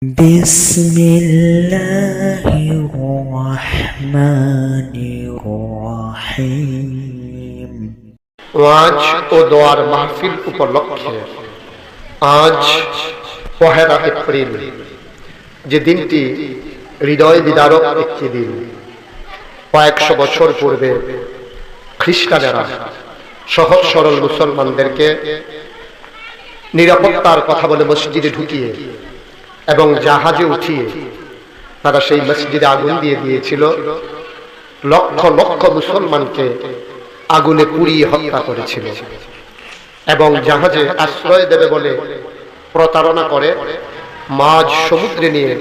بسم الله الرحمن الرحيم ওয়াজ ও দোয়ার মাহফিল উপলক্ষে আজ ১ এপ্রিল, যে দিনটি হৃদয় বিদারক একটি দিন। কয়েকশো বছর পূর্বে খ্রিস্টানেরা সহজ সরল মুসলমানদেরকে নিরাপত্তার কথা বলে মসজিদে ঢুকিয়ে এবং জাহাজে উঠিয়ে তারা সেই মসজিদে আগুন দিয়ে দিয়েছিল। লক্ষ লক্ষ মুসলমানকে আগুনে পুড়িয়ে হত্যা করেছিল এবং জাহাজে আশ্রয় দেবে বলে প্রতারণা করে মাঝ সমুদ্রে নিয়ে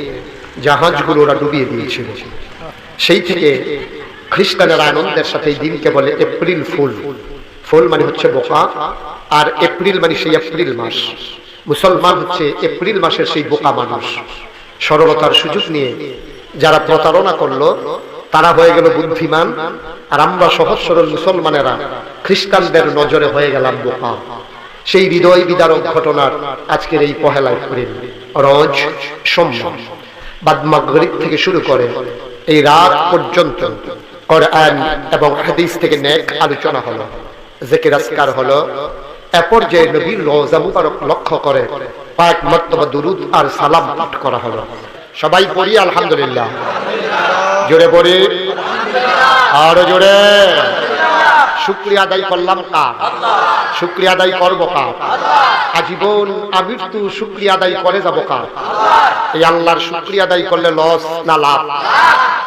জাহাজগুলো ওরা ডুবিয়ে দিয়েছিল। সেই থেকে খ্রিস্টানেরা আনন্দের সাথে এই দিনকে বলে এপ্রিল ফুল। ফুল মানে হচ্ছে বোকা, আর এপ্রিল মানে সেই এপ্রিল মাস। মুসলমান হচ্ছে এপ্রিল মাসের সেই বোকা মানুষ। সরলতার সুযোগ নিয়ে যারা প্রতারণা করলো তারা হয়ে গেল বুদ্ধিমান, আর আমরা সহজ সরল মুসলমানেরা খ্রিস্টানদের নজরে হয়ে গেলাম বোকা। সেই হৃদয় বিদারক ঘটনার আজকের এই ১ এপ্রিল রোজ সোমবার বাদ মাগরিব থেকে শুরু করে এই রাত পর্যন্ত কোরআন এবং হাদিস থেকে নেক আলোচনা হলো, জিকির আজকার হলো। এ পর্যায়ে নবীর রওজা মুবারক লক্ষ্য করে কয়েক মর্তবা দুরূদ আর সালাম পাঠ করা হলো। সবাই পড়ি আলহামদুলিল্লাহ। জোরে পড়ি, আরো জোরে। শুকরিয়া আদায় করলাম কার? শুকরিয়া আদায় করবো কার? আজীবন আমৃত্যু শুকরিয়া আদায় করে যাবো কার? এই আল্লাহর শুকরিয়া আদায় করলে লস না লাভ?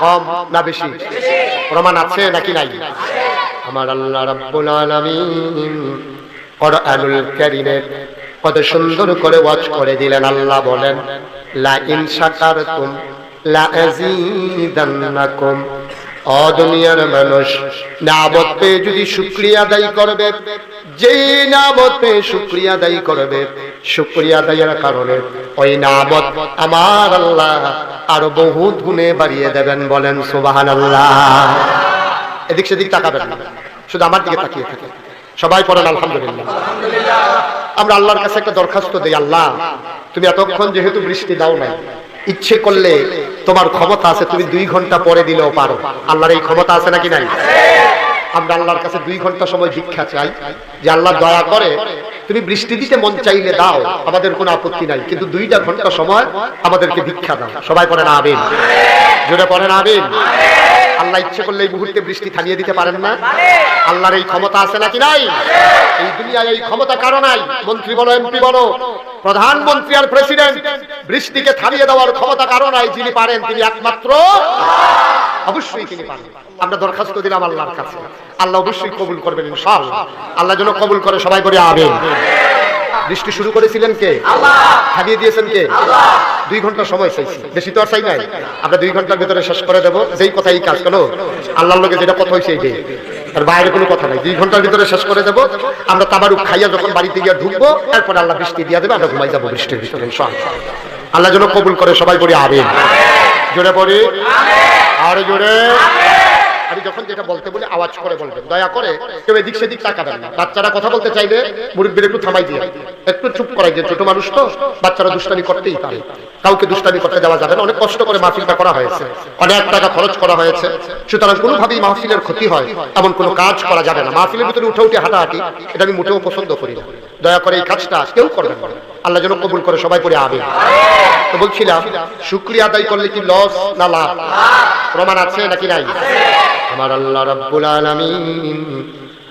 কম না বেশি? প্রমাণ আছে নাকি নাই? আমার আল্লাহ রাব্বুল আলামিন কোরআনুল কারীমে কত সুন্দর করে ওয়াজ করে দিলেন। আল্লাহ বলেন, লা ইন শাকারতুম লা আযীদান্নাকুম। ও দুনিয়ার মানুষ, নিয়ামত পেয়ে যদি শুকরিয়া আদায় করবে, যেই নিয়ামত পেয়ে শুকরিয়া আদায় করবে, শুকরিয়া আদায়ের কারণে ওই নিয়ামত আমার আল্লাহ আরো বহুত গুণে বাড়িয়ে দেবেন। বলেন সুবহানাল্লাহ। এদিক সেদিক তাকাবেন না, শুধু আমার দিকে তাকিয়ে থাকে। সবাই পড়েন আলহামদুলিল্লাহ। আমরা আল্লাহর কাছে একটা দরখাস্ত দেই, আল্লাহ তুমি এতক্ষণ যেহেতু বৃষ্টি দাও নাই, ইচ্ছে করলে তোমার ক্ষমতা আছে তুমি 2 ঘন্টা পরে দিলেও পারো। আল্লাহর এই ক্ষমতা আছে নাকি নাই? আমরা আল্লাহর কাছে 2 ঘন্টা সময় ভিক্ষা চাই যে আল্লাহ দয়া করে তুমি বৃষ্টি দিতে মন চাইলে দাও, আমাদের কোনো আপত্তি নাই, কিন্তু 2টা ঘন্টা সময় আমাদেরকে ভিক্ষা দাও। সবাই পড়েন আমিন, জোরে পড়েন আমিন। আল্লাহ ইচ্ছে করলে এই মুহূর্তে বৃষ্টি থামিয়ে দিতে পারেন না? আল্লাহর এই ক্ষমতা আছে নাকি নাই? এই দুনিয়ায় এই ক্ষমতা কারো নাই। মন্ত্রী বলো, এমপি বলো, প্রধানমন্ত্রী আর প্রেসিডেন্ট, বৃষ্টিকে থামিয়ে দেওয়ার ক্ষমতা কারো নাই। যিনি পারেন তিনি একমাত্র, অবশ্যই তিনি পারেন। আমরা দরখাস্ত দিলাম আল্লাহর কাছে, আল্লাহ অবশ্যই কবুল করবেন ইনশাআল্লাহ। আল্লাহ যেন কবুল করে, সবাই করে আমিন। বৃষ্টি শুরু করেছিলেন কে? আল্লাহ। থামিয়ে দিয়েছেন কে? আল্লাহ। 2 ঘন্টা সময় চাইছি, বেশি তো আর চাই নাই। আমরা 2 ঘন্টার ভিতরে শেষ করে দেব। যেই কথা এই কাজ করো, আল্লাহর লোকে যেটা কথা হয়েছে এইটাই, আর বাইরে কোনো কথা নাই। 2 ঘন্টার ভিতরে শেষ করে দেব। আমরা তাবারুক খাইয়া যখন বাড়িতে গিয়ে ঢুকবো, এরপর আল্লাহ বৃষ্টি দিয়ে দেবে, আমরা ঘুমাই যাবো বৃষ্টির ভিতরে ইনশাআল্লাহ। আল্লাহ যেন কবুল করে, সবাই পড়ি আমিন, জোরে পড়ি আরো জোরে। আমি যখন যেটা বলতে বলি আওয়াজ করে বলবেন, দয়া করে কেউ এদিক সেদিক তাকাবেন না। বাচ্চারা কথা বলতে চাইলে মুরব্বির একটু থামাই দিয়ে, একটু চুপ করাই দিয়ে। ছোট মানুষ তো, বাচ্চারা দুষ্টামি করতেই পারে, কাউকে দুষ্টামি করতে দেওয়া যাবে না। অনেক কষ্ট করে মাহফিলটা করা হয়েছে, অনেক টাকা খরচ করা হয়েছে, সুতরাং কোনোভাবেই মাহফিলের ক্ষতি হয় এমন কোনো কাজ করা যাবে না। মাহফিলের ভিতরে উঠে উঠে হাঁটাহাঁটি, এটা আমি মোটেও পছন্দ করি না। দয়া করে এই কাজটা কেউ করবেন না। আল্লাহ যেন কবুল করে, সবাই পড়ে আমিন। তো বলছিলাম, শুকরিয়া আদায় করলে কি লস না লাভ? প্রমাণ আছে নাকি নাই? আমার আল্লাহ রাব্বুল আলামিন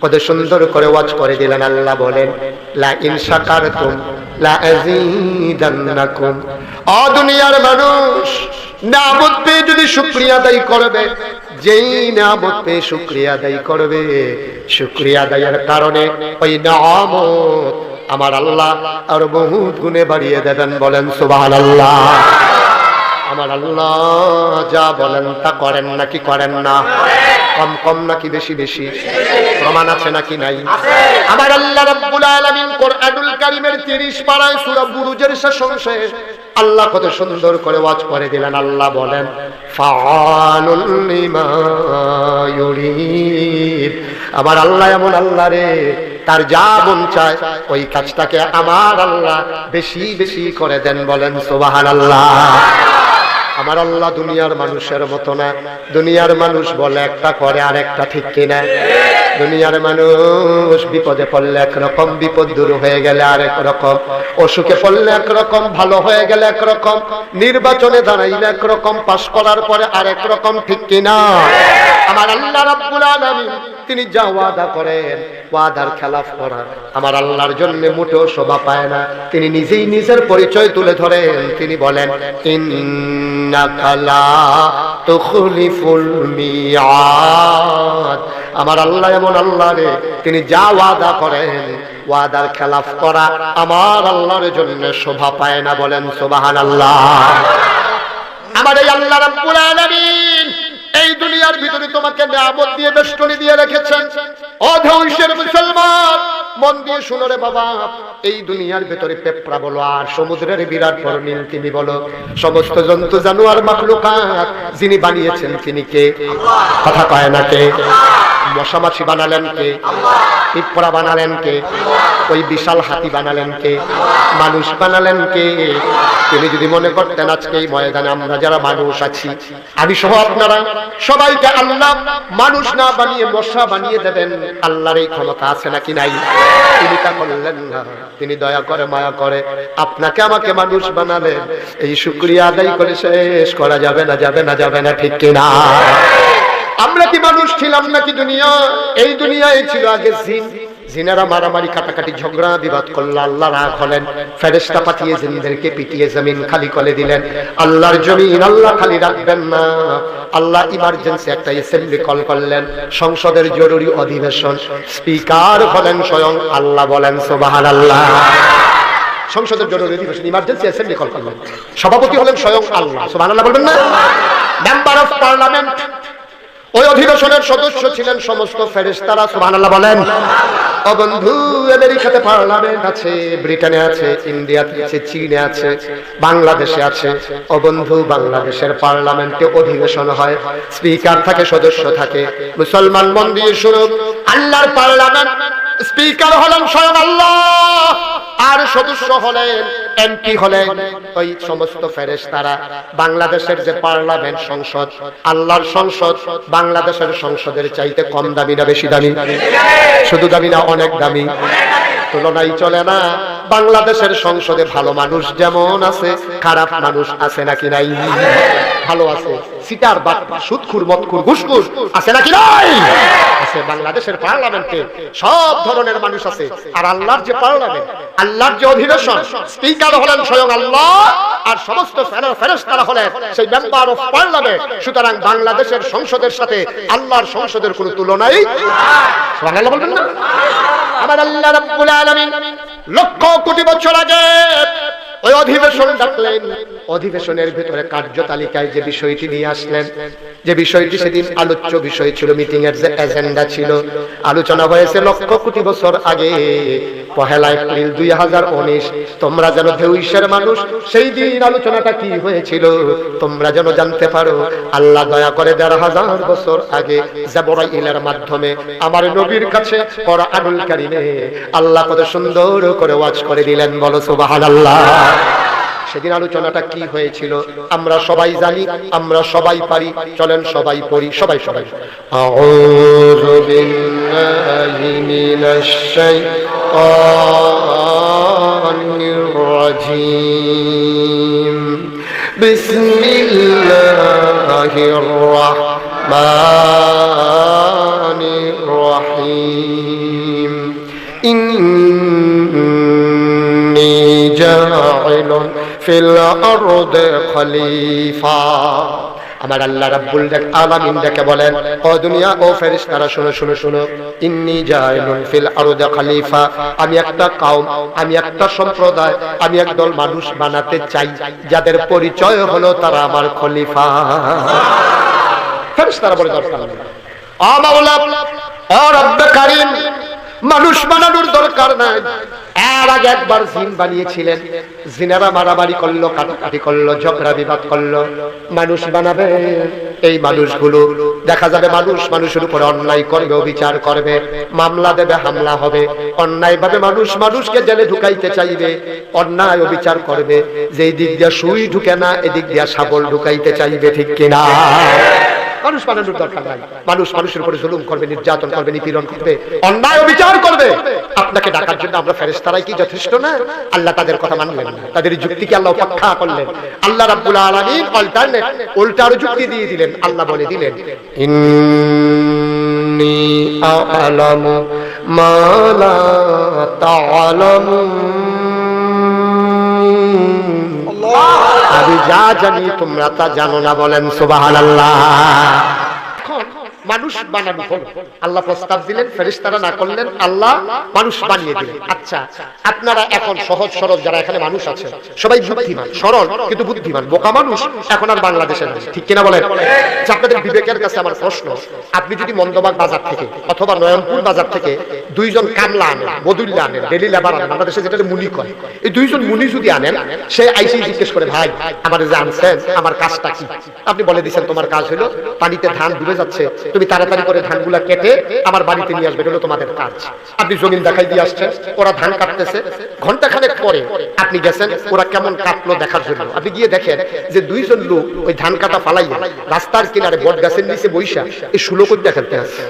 কত সুন্দর করে ওয়াজ করে দিলেন। আল্লাহ বলেন, লা ইন শাকারতুম লা আযীদান্নাকুম। ও দুনিয়ার মানুষ, নিয়ামত পেয়ে যদি শুকরিয়া আদায় করবে, যেই নিয়ামত পেয়ে শুকরিয়া আদায় করবে, শুকরিয়া আদায়ের কারণে ওই নিয়ামত আমার আল্লাহ আর বহুত গুণে বাড়িয়ে দেবেন। বলেন সুবহানাল্লাহ। আমার আল্লাহ যা বলেন তা করেন নাকি করেন না? কম কম নাকি বেশি বেশি? প্রমাণ আছে নাকি নাই? আমার আল্লাহ রাব্বুল আলামিন কোরআনুল কারীমের 30 পারায় সূরা বুরুজের শেষ অংশে আল্লাহ কত সুন্দর করে ওয়াজ করে দিলেন। আল্লাহ বলেন, ফাআলুল লিমা ইউরিদ। আমার আল্লাহ এমন আল্লাহ রে, তার যা মন চায় ওই কাজটাকে আমার আল্লাহ বেশি বেশি করে দেন, বলেন সুবহানাল্লাহ। আমার আল্লাহ দুনিয়ার মানুষের মতো না। দুনিয়ার মানুষ বলে একটা করে আর একটা, ঠিক কিনা? দুনিয়ার মানুষ বিপদে পড়লে একরকম, বিপদ দূর হয়ে গেলে আরেক রকম, অসুখে পড়লে একরকম, ভালো হয়ে গেলে একরকম, নির্বাচনে দাঁড়াইলে একরকম, পাশ করার পরে আরেক রকম, ঠিক কিনা? আমার আল্লাহ রাব্বুল আলামিন তিনি যা ওয়াদা করেন, ওয়াদার খেলাফ করা আমার আল্লাহর জন্য মোটেও শোভা পায় না। তিনি নিজেই নিজের পরিচয় তুলে ধরেন, তিনি বলেন ইন্নাকা লা তুখলিফুল মিআদ। আমার আল্লাহ এমন আল্লাহ রে, তিনি যা ওয়াদা করেন ওয়াদার খেলাফ করা আমার আল্লাহর জন্য শোভা পায় না, বলেন সুবহানাল্লাহ। আমার এই আল্লাহ রাব্বুল আলামিন এই দুনিয়ার ভিতরে তোমাকে নিয়ামত দিয়ে বেষ্টনী দিয়ে রেখেছেন। ও ধৈর্যের মুসলমান, মন দিয়ে শুনো রে বাবা, এই দুনিয়ার ভিতরে পেপরা বলো আর সমুদ্রের বিরাট বড় নীল তিমি বলো, সমস্ত জন্তু জানোয়ার মাখলুকাত যিনি বানিয়েছেন তিনি কে? কথা কয় না কে? মশা মাছি বানালেন কে? পিঁপড়া বানালেন কে? ওই বিশাল হাতি বানালেন কে? মানুষ বানালেন কে? তিনি যদি মনে করতেন আজকে এই ময়দানে আমরা যারা মানুষ আছি, আমি সহ আপনারা সবাইকে আল্লাহ মানুষ না বানিয়ে মশা বানিয়ে দেবেন, আল্লাহর এই ক্ষমতা আছে নাকি নাই? তিনি তা করলেন না। তিনি দয়া করে মায়া করে আপনাকে আমাকে মানুষ বানালেন। এই শুকরিয়া আদায় করে শেষ করা যাবে না, যাবে না, যাবে না, ঠিক কিনা? আমরা কি মানুষ ছিলাম নাকি দুনিয়া? এই দুনিয়ায় ছিল আগে জিন। জিনেরা মারামারি, কাটাকাটি, ঝগড়া বিবাদ করল, আল্লাহ রাগ হলেন, ফেরেশতা পাঠিয়ে জিনদেরকে পিটিয়ে জমিন খালি করে দিলেন। আল্লাহর জমিন আল্লাহ খালি রাখবেন না। আল্লাহ ইমার্জেন্সি একটা অ্যাসেম্বলি কল করলেন, সংসদের জরুরি অধিবেশন। স্পিকার হলেন স্বয়ং আল্লাহ, বলেন সুবহানাল্লাহ। সংসদের জরুরি অধিবেশন, ইমার্জেন্সি অ্যাসেম্বলি কল করলেন, সভাপতি হলেন স্বয়ং আল্লাহ, সুবহানাল্লাহ বলবেন না? মেম্বার অফ পার্লামেন্ট, ওই অধিবেশনের সদস্য ছিলেন সমস্ত ফেরেশতারা, সুবহানাল্লাহ বলেন। ও বন্ধু, আমেরিকাতে পার্লামেন্ট আছে, ব্রিটেনে আছে, ইন্ডিয়াতে আছে, চীনে আছে, বাংলাদেশে আছে। ও বন্ধু, বাংলাদেশের পার্লামেন্টে অধিবেশন হয়, স্পিকার থাকে, সদস্য থাকে। মুসলমান মন দিয়ে শুনুন, আল্লাহর পার্লামেন্ট, স্পিকার হলেন স্বয়ং আল্লাহ, আর সদস্য হলেন, এমপি হলেন ওই সমস্ত ফেরেশতারা। বাংলাদেশের যে পার্লামেন্ট, সংসদ, আল্লাহর সংসদ বাংলাদেশের সংসদের চাইতে কম দামি না বেশি দামি? শুধু দামি না, অনেক দামি, তুলনাই চলে না। বাংলাদেশের সংসদে ভালো মানুষ যেমন আছে, খারাপ মানুষ আছে নাকি নাই? ভালো আছে, সিটার বাটপা, সুদখোর, মদখোর, ঘুষখোর আছে নাকি নাই? আছে। বাংলাদেশের পার্লামেন্টে সব ধরনের মানুষ আছে। আর আল্লাহর যে পার্লামেন্ট, আল্লাহর যে অধিবেশন, স্পিকার হলেন স্বয়ং আল্লাহ, আর সমস্ত ফেরেশতারা হলেন সেই মেম্বার অফ পার্লামেন্ট। সুতরাং বাংলাদেশের সংসদের সাথে আল্লাহর সংসদের কোনো তুলনাই, সুবহানাল্লাহ বলবেন না? আমার আল্লাহ রাব্বুল আলামিন লক্ষ কোটি বছর আগে ওই অধিবেশন ডাকলেন। অধিবেশনের ভিতরে কার্যতালিকায় যে বিষয়টি নিয়ে আসলেন, যে বিষয়টি সেদিন আলোচ্য বিষয় ছিল, মিটিং এর যে এজেন্ডা ছিল, আলোচনা হয়েছে লক্ষ কোটি বছর আগে, 1 এপ্রিল 2019। তোমরা যেন ঢেউইশের মানুষ, সেই দিন আলোচনাটা কি হয়েছিল তোমরা যেন জানতে পারো। আল্লাহ দয়া করে 1500 বছর আগে জিবরাইলের মাধ্যমে আমার নবীর কাছে কোরআনুল কারীমে আল্লাহ কত সুন্দর করে ওয়াজ করে দিলেন, বলো সুবহানাল্লাহ। সেদিন আলোচনাটা কি হয়েছিল আমরা সবাই জানি, আমরা সবাই পারি। চলেন সবাই পড়ি, সবাই সবাই। আউযু বিল্লাহি মিনাশ শাইতানির রাজীম। বিসমিল্লাহির রাহমানির রাহিম। ইন্নী জাইলুন ফিল আরদি খলিফা। আমার আল্লাহ রাব্বুল আলামিন দেখে বলেন, ও দুনিয়া, ও ফেরেশতারা, শুনো শুনো শুনো। ইন্নী জাইলুন ফিল আরদি খলিফা, আমি একটা কওম, আমি একটা সম্প্রদায়, আমি একদল মানুষ বানাতে চাই যাদের পরিচয় হলো তারা আমার খলিফা। ফেরেশতারা বলে, দরকার নেই। ও মাওলা, ও রব্বে কারীম, মানুষ বানানোর দরকার নাই। এর আগে একবার জিন বানিয়েছিলেন, জিনেরা মারামারি করলো, কাটাকাটি করলো, ঝগড়া বিবাদ করলো। মানুষ বানাবে, এই মানুষগুলো দেখা যাবে মানুষের উপরে অন্যায় করবে, অবিচার করবে, মামলা দেবে, হামলা হবে, অন্যায়ভাবে মানুষকে জেলে ঢুকাইতে চাইবে, অন্যায় অবিচার করবে, যেই দিক দিয়ে সুই ঢুকে না এদিক দিয়ে শাবল ঢুকাইতে চাইবে, ঠিক কিনা? মানুষ বানানোর দরকার নাই। মানুষের উপরে জুলুম করবে, নির্যাতন করবে, নিপীড়ন করবে, অন্যায় বিচার করবে। আপনাকে ডাকার জন্য আমরা ফেরেশতারাই কি যথেষ্ট না? আল্লাহ তাদের কথা মানলেন না, তাদের যুক্তিকে আল্লাহ উপেক্ষা করলেন। আল্লাহ রাব্বুল আলামিন উল্টার যুক্তি দিয়ে দিলেন। আল্লাহ বলে দিলেন, ইন্নী আ'লামু মা লা তা'লামুন, আমি যা জানি তোমরা তা জানো না। বলেন সুবহানাল্লাহ। মানুষ বানানো হলো, আল্লাহ প্রস্তাব দিলেন, ফেরেশতারা না করলেন, আল্লাহ মানুষ বানিয়ে দিলেন। আচ্ছা, আপনারা এখন সহজ সরল যারা এখানে মানুষ আছে সবাই বুদ্ধিমান, সরল কিন্তু বুদ্ধিমান, বোকা মানুষ এখন আর বাংলাদেশে নেই, ঠিক কিনা বলেন? আপনাদের বিবেকের কাছে আমার প্রশ্ন, আপনি যদি মন্দবাগ বাজার থেকে অথবা নয়নপুর বাজার থেকে দুইজন কামলা আনেন, বদুল্লা আনেন, ডেলি লেবার আনেন, বাংলাদেশে যেটা মুনি কয়, এই দুইজন মুনি যদি আনেন, সে আইসি জিজ্ঞেস করে, ভাই আমার যে আনছেন আমার কাজটা কি? আপনি বলে দিচ্ছেন তোমার কাজ হলো পানিতে ধান ডুবে যাচ্ছে, তুমি তাড়াতাড়ি করে ধানগুলা কেটে আমার বাড়িতে নিয়ে আসবে, এটা হলো তোমাদের কাজ। আপনি জমিন দেখাই দিয়ে আসছেন, ওরা ধান কাটতেছে, ঘন্টাখানেক পরে আপনি গেছেন ওরা কেমন কাটলো দেখার জন্য। আপনি গিয়ে দেখেন যে দুইজন লোক ওই ধান কাটা ফালাইয়া রাস্তার কিনারে বট গাছের নিচে বৈশা এই শুলো করে খেলতে আসছে।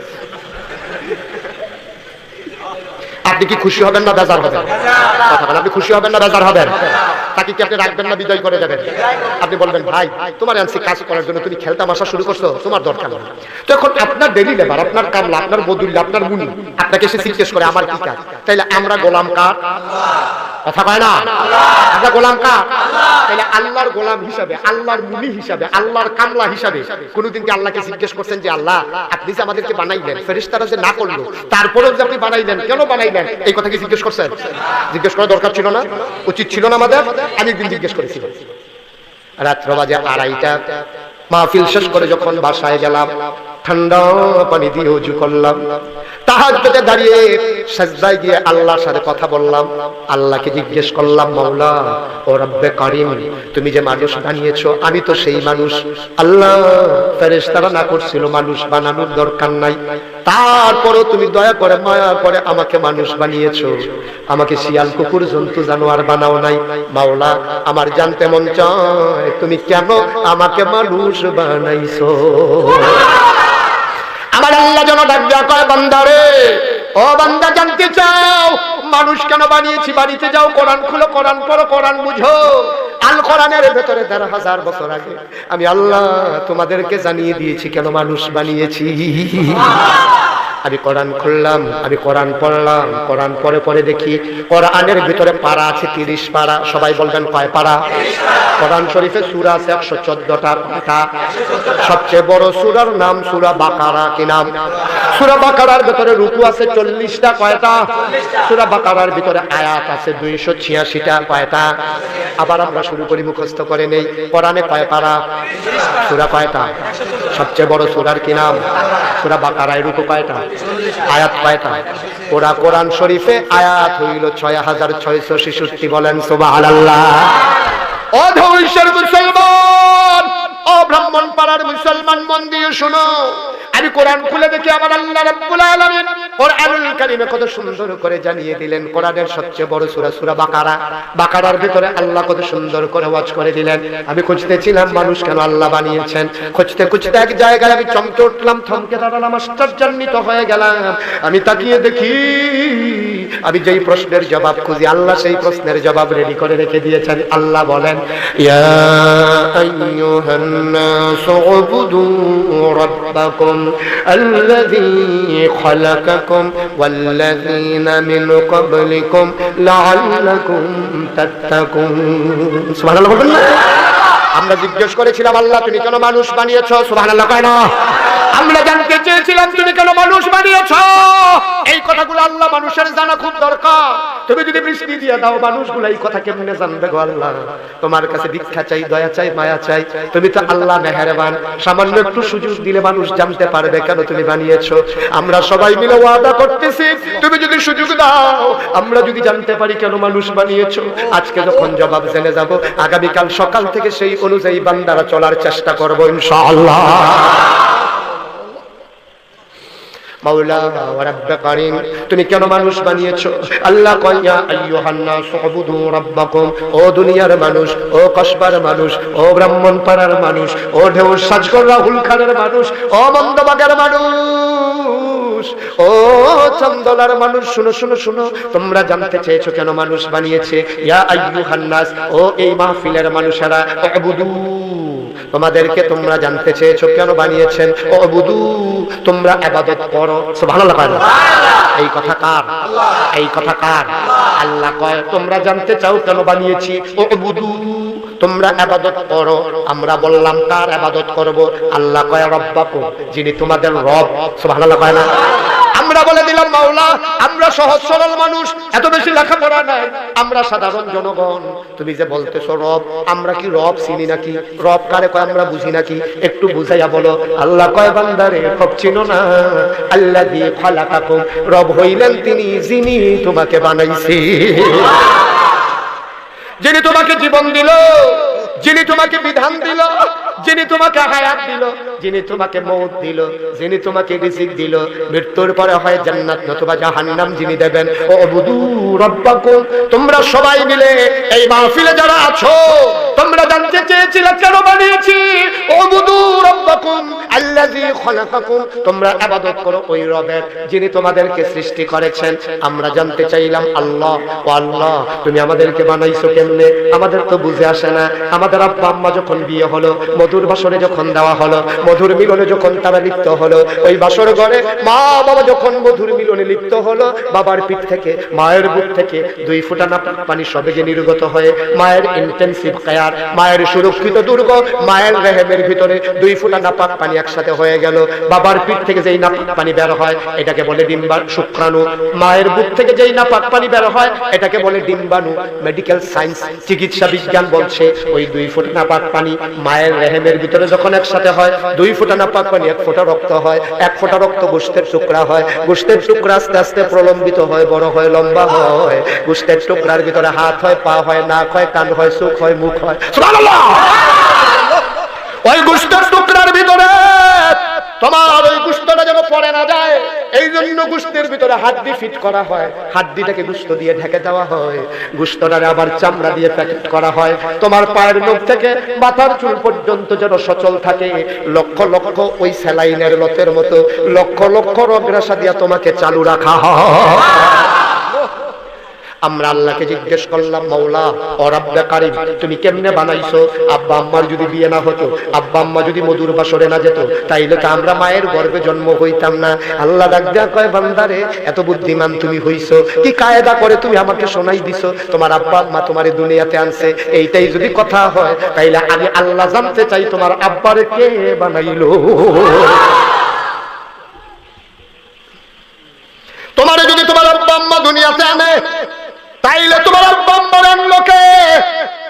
আপনি কি খুশি হবেন না বেজার হবেন? কথা বলেন, আপনি খুশি হবেন না বেজার হবেন? তাকে কি আপনি রাখবেন না বিদায় করে দেবেন? আপনি বলবেন, ভাই তোমার আনছি কাজ করার জন্য, তুমি খেলতামাশা শুরু করছো, তোমার দরকার নেই। তখন আপনার ডেলি লেবার, আপনার কামলা, আপনার বদুল্লা, আপনার মুনি আপনাকে এসে জিজ্ঞেস করে আমার কি কাজ? তাইলে আমরা গোলাম কার? কথা কয় না? আমরা গোলাম কার? তাইলে আল্লাহর গোলাম হিসাবে, আল্লাহর মুনি হিসাবে, আল্লাহর কামলা হিসাবে কোনদিন কি আল্লাহকে জিজ্ঞেস করছেন যে আল্লাহ আপনি যে আমাদেরকে বানাইলেন, ফেরেশতারা যে না করলো তারপরেও যে আপনি বানাইলেন, কেন বানাইলেন, এই কথা কি জিজ্ঞেস করছেন? জিজ্ঞেস করা দরকার ছিল না? উচিত ছিল না আমাদের? আমি একদিন জিজ্ঞেস করেছিলাম, রাত্র বাজে 2:30, মাহফিল শেষ করে যখন বাসায় গেলাম, ঠান্ডা পানি দিয়ে ওযু করলাম, তাহাজ্জুদে দাঁড়িয়ে সিজদায় গিয়ে আল্লাহর সাথে কথা বললাম, আল্লাহকে জিজ্ঞেস করলাম, মাওলা ও রব্বে কারীম, তুমি যে মানুষ বানিয়েছো আমি তো সেই মানুষ। আল্লাহ ফেরেশতারা না করছিল মানুষ বানানোর দরকার নাই, তারপরও তুমি দয়া করে মায়া করে আমাকে মানুষ বানিয়েছো, আমাকে শিয়াল কুকুর জন্তু জানোয়ার বানাও নাই। মাওলা আমার জানতে মন চায় তুমি কেন আমাকে মানুষ বানাইছো? আমার আল্লাহ যেন ডাক দেয়া কয়, বান্দারে ও বান্দা জানতে চাও মানুষ কেন বানিয়েছি? বাড়িতে যাও, কোরআন খুলো, কোরআন পড়ো, কোরআন বুঝো। আল কোরআনের ভেতরে ১৩,০০০ বছর আগে আমি আল্লাহ তোমাদেরকে জানিয়ে দিয়েছি কেন মানুষ বানিয়েছি। আমি কোরআন খুললাম, আমি কোরআন পড়লাম, কোরআন পড়ে পড়ে দেখি কোরআনের ভিতরে পারা আছে 30 পারা। সবাই বলবেন কয় পারা? কোরআন শরীফে সূরা আছে 114টা। সবচেয়ে বড় সূরার নাম সূরা বাকারা। কি নাম? সূরা বাকারার ভিতরে রুকু আছে 40টা। কয়টা? সূরা বাকারার ভিতরে আয়াত আছে 286টা। কয়টা? আবার আমরা শুরু করি মুখস্থ করে নেই, কোরআনে কয় পারা? সূরা কয়টা? সবচেয়ে বড় সূরার কি নাম? সূরা বাকারায় রুকু কয়টা? আয়াত কয়টা? ওরা কোরআন শরীফে আয়াত হইল 6666। বলেন সুবহানাল্লাহ। ও ধৈর্যের মুসলমান, ও ব্রাহ্মণ পাড়ার মুসলমান, মন দিয়ে শোনো। আমি কোরআন খুলে দেখি আমার আল্লাহ রাব্বুল আলামিন কোরআনুল কারীমে কত সুন্দর করে জানিয়ে দিলেন কোরআনের সবচেয়ে বড় সূরা সূরা বাকারা। বাকারার ভিতরে আল্লাহ কত সুন্দর করে ওয়াজ করে দিলেন। আমি খুঁজতেছিলাম মানুষ কেন আল্লাহ বানিয়েছেন, খুঁজতে খুঁজতে এক জায়গায় আমি চমকে উঠলাম, থমকে দাঁড়ালাম, আশ্চর্যান্বিত হয়ে গেলাম। আমি তাকিয়ে দেখি আমি যেই প্রশ্নের জবাব খুঁজি আল্লাহ সেই প্রশ্নের জবাব রেডি করে রেখে দিয়েছেন। আল্লাহ বলেন, ইয়া আইয়ুহান নাসু উবুদু রাব্বাকুম আল্লাযী খালাকাকুম ওয়াল্লাযীনা মিন ক্বাবলিকুম লাআল্লাকুম তাত্তাকুন। সুবহানাল্লাহ বলবেন না? আমরা জিজ্ঞেস করেছিলাম আল্লাহ তুমি কেন মানুষ বানিয়েছো? সুবহানাল্লাহ কয় না? আমরা জানতে চেয়েছিলাম তুমি কেন মানুষ বানিয়েছো। এই কথাগুলো আল্লাহ মানুষের জানা খুব দরকার। তুমি যদি বৃষ্টি দিয়ে দাও মানুষগুলো এই কথা কেমনে জানবে গো আল্লাহ। তোমার কাছে ভিক্ষা চাই, দয়া চাই, মায়া চাই। তুমি তো আল্লাহ মেহেরবান, সামান্য একটু সুযোগ দিলে মানুষ জানতে পারবে কেন তুমি বানিয়েছো। আমরা সবাই মিলে ওয়াদা করতেছি তুমি যদি সুযোগ দাও, আমরা যদি জানতে পারি কেন মানুষ বানিয়েছো, আজকে যখন জবাব জেনে যাব আগামীকাল সকাল থেকে সেই অনুযায়ী বান্দারা চলার চেষ্টা করবো ইনশাআল্লাহ। মাওলা ওয়া রাব্বে কারীম, তুমি কেন মানুষ বানিয়েছো? আল্লাহ কয় ইয়া আইয়ুহান নাস উবুদু রাব্বাকুম। ও দুনিয়ার মানুষ, ও কসবার মানুষ, ও ব্রাহ্মণ পাড়ার মানুষ, ও ঢেউ সাজগর রাহুল খানের মানুষ, ও মন্দবাগের মানুষ, ও চন্দলার মানুষ, শুনো শুনো শুনো, তোমরা জানতে চেয়েছো কেন মানুষ বানিয়েছে। ইয়া আইয়ুহান নাস, ও এই মাহফিলের মানুষেরা, উবুদু, তোমাদেরকে তোমরা জানতে চেয়েছো কেন বানিয়েছেন। উবুদু, তোমরা ইবাদত করো। সুবহানাল্লাহ। এই কথা কার? এই কথা কার? আল্লাহ কয় তোমরা জানতে চাও কেন বানিয়েছি। উবুদু, তোমরা ইবাদত করো। আমরা বললাম কার ইবাদত করব? আল্লাহ কয় রব্বাকুম, যিনি তোমাদের রব। সুবহানাল্লাহ কয় না? আমরা বলে দিলাম মাওলা আমরা সহজ সরল মানুষ, এত বেশি লেখাপড়া নাই, আমরা সাধারণ জনগণ। তুমি যে বলতেছো রব, আমরা কি রব চিনি নাকি? রব কারে কয় আমরা বুঝি নাকি? একটু বুঝাইয়া বলো। আল্লাহ কয় বান্দারে রব চিনো না? আল্লাযী খালাকাকুম, রব হইলেন তিনি যিনি তোমাকে বানাইছে, যিনি তোমাকে জীবন দিল, যিনি তোমাকে বিধান দিল, যিনি তোমাকে হায়াত দিল, যিনি তোমাকে মওত দিল, যিনি তোমাকে রিজিক দিল, মৃত্যুর পরে হয় জান্নাত নতুবা জাহান্নাম যিনি দেবেন। উবুদু রাব্বাকুম, তোমরা সবাই মিলে এই মাহফিলে যারা আছো তোমরা জানতে চেয়েছিলে কেন বানিয়েছি। উবুদু রাব্বাকুম আল্লাযী খালাকাকুম, তোমরা ইবাদত করো ওই রবের যিনি তোমাদেরকে সৃষ্টি করেছেন। আমরা জানতে চাইলাম আল্লাহ, ও আল্লাহ তুমি আমাদেরকে বানাইছো কেমনে? আমাদের তো বুঝে আসে না। আমাদের আব্বা আম্মা যখন বিয়ে হলো, মধুর বাসরে যখন দেওয়া হলো, মধুর মিলনে যখন তারা লিপ্ত হলো, ওই বাসর ঘরে মা বাবা যখন মধুর মিলনে লিপ্ত হলো, বাবার পিঠ থেকে মায়ের বুক থেকে 2 ফোঁটা নাপাক পানি সবেগে নির্গত হয়ে মায়ের ইন্টেনসিভ কেয়ার, মায়ের সুরক্ষিত দুর্গ, মায়ের রেহেমের ভিতরে 2 ফোঁটা নাপাক পানি একসাথে হয়ে গেল। বাবার পিঠ থেকে যেই নাপাক পানি বের হয় এটাকে বলে ডিম্বাণু শুক্রাণু, মায়ের বুক থেকে যেই নাপাক পানি বের হয় এটাকে বলে ডিম্বাণু। মেডিকেল সায়েন্স, চিকিৎসা বিজ্ঞান বলছে ওই 2 ফোঁটা নাপাক পানি মায়ের রেহেমের ভিতরে যখন একসাথে হয়, 2 ফোঁটা নাপাক পানি 1 ফোঁটা রক্ত হয়, 1 ফোঁটা রক্ত গোশতের টুকরা হয়, গোশতের টুকরা আস্তে আস্তে প্রলম্বিত হয়, বড় হয়, লম্বা হয়, গোশতের টুকরার ভিতরে হাত হয়, পা হয়, নাক হয়, কান হয়, চোখ হয়, মুখ হয়। সুবহানাল্লাহ। ওই গোশতের টুকরার ভিতরে তোমার ওই গোশতটা যেন পড়ে না যায় এই জন্য গোশতের ভিতরে হাড্ডি ফিট করা হয়, হাড্ডিটাকে গোশত দিয়ে ঢেকে দেওয়া হয়, গোশতটারে আবার চামড়া দিয়ে প্যাকেট করা হয়। তোমার পায়ের নখ থেকে মাথার চুল পর্যন্ত যেন সচল থাকে, লক্ষ লক্ষ ওই স্যালাইনের লতের মতো লক্ষ লক্ষ রগরাশা দিয়া তোমাকে চালু রাখা হয়। আমরা আল্লাহকে জিজ্ঞেস করলাম মাওলা ও রব্বে কারীম তুমি কেমনে বানাইছো? আব্বা আম্মার যদি বিয়ে না হতো, আব্বা আম্মা যদি মধুর বাসরে না যেত, তাইলে তো আমরা মায়ের গর্ভে জন্ম হইতাম না। আল্লাহ ডাক দেয়া কয় বান্দারে এত বুদ্ধিমান তুমি হইছো, কি কায়দা করে তুমি আমাকে শোনাই দিছো তোমার আব্বা আম্মা তোমারে দুনিয়াতে আনছে। এইটাই যদি কথা হয় তাইলে আমি আল্লাহ জানতে চাই তোমার আব্বারে কে বানাইলো। তোমারে যদি তোমার আব্বা আম্মা দুনিয়াতে আনে তাইলে তোমার আব্বা আম্মার আনলোকে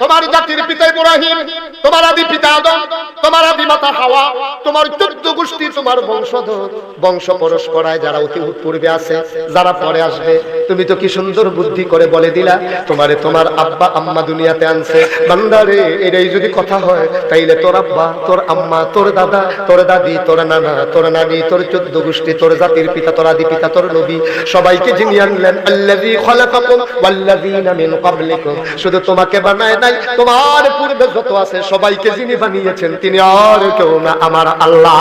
তোমার জাতির পিতা ইব্রাহিম, তোমার আদি পিতা আদম, তোমার আদি মাতা হাওয়া, তোমার 14 গোষ্ঠী, তোমার বংশধর, বংশ পরস্পরায় যারা অতি পূর্বে আছে, যারা পরে আসবে। তুমি তো কি সুন্দর বুদ্ধি করে বলে দিলা তোমারে তোমার আব্বা আম্মা দুনিয়াতে আনছে। বান্দারে এটাই যদি কথা হয় তাইলে তোর আব্বা, তোর আম্মা, তোর দাদা, তোর দাদি, তোর নানা, তোর নানি, তোর 14 গোষ্ঠী, তোর জাতির পিতা, তোর আদি পিতা, তোর নবী সবাইকে যিনি আনলেন আল্লাযী খালাকাকুম ওয়াল্লাযীনা মিন ক্বাবলিকুম, শুধু তোমাকে বানায় নাই, তোমার পূর্বে যত আছে সবাইকে যিনি বানিয়েছেন তিনি আর কেউ না, আমার আল্লাহ।